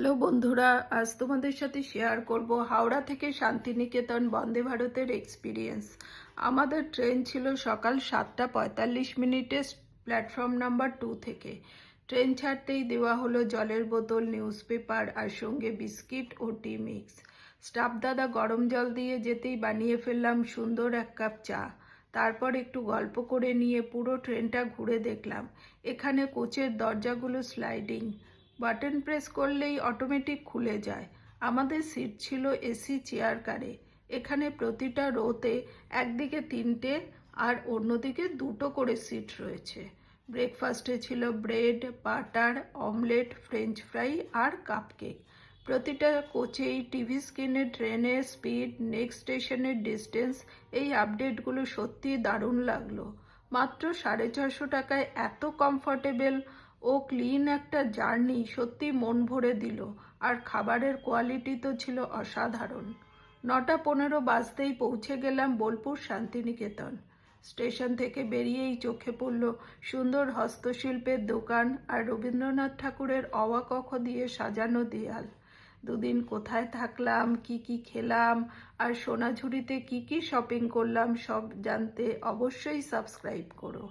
Hello বন্ধুরা, আজ তোমাদের সাথে শেয়ার করব হাওড়া থেকে শান্তিনিকেতন বন্দে ভারতের এক্সপিরিয়েন্স। আমাদের ট্রেন ছিল সকাল 7:45 প্ল্যাটফর্ম নাম্বার 2 থেকে। ট্রেন ছাড়তেই দেওয়া হলো জলের বোতল, নিউজ পেপার আর সঙ্গে বিস্কিট ও টি মিক্স। স্টাফ দাদা গরম জল দিয়ে যেতেই বানিয়ে ফেললাম সুন্দর এক কাপ চা। তারপর একটু গল্প করে নিয়ে পুরো ট্রেনটা ঘুরে দেখলাম। এখানে কোচের দরজাগুলো স্লাইডিং, বাটন প্রেস করলেই অটোমেটিক খুলে যায়। আমাদের সিট ছিল এসি চেয়ার কারে। এখানে প্রতিটা রোতে একদিকে 3টে আর অন্যদিকে 2টো করে সিট রয়েছে। ব্রেকফাস্টে ছিল bread, butter, omelette, french fry আর কাপকেক। প্রতিটা কোচেই টিভি স্ক্রিনে ট্রেনের স্পিড, নেক্সট স্টেশনের ডিস্টেন্স, এই আপডেটগুলো সত্যিই দারুণ লাগলো। মাত্র 650 টাকায় এত কমফোর্টেবল ও ক্লিন একটা জার্নি সত্যি মন ভরে দিল। আর খাবারের কোয়ালিটি তো ছিল অসাধারণ। 9:15 বাজতেই পৌঁছে গেলাম বোলপুর শান্তিনিকেতন। স্টেশন থেকে বেরিয়েই চোখে পড়ল সুন্দর হস্তশিল্পের দোকান আর রবীন্দ্রনাথ ঠাকুরের অওয়া কক্ষ দিয়ে সাজানো দেয়াল। দুদিন কোথায় থাকলাম, কি কি খেলাম আর সোনাঝুরিতে কি কি শপিং করলাম সব জানতে অবশ্যই সাবস্ক্রাইব করো।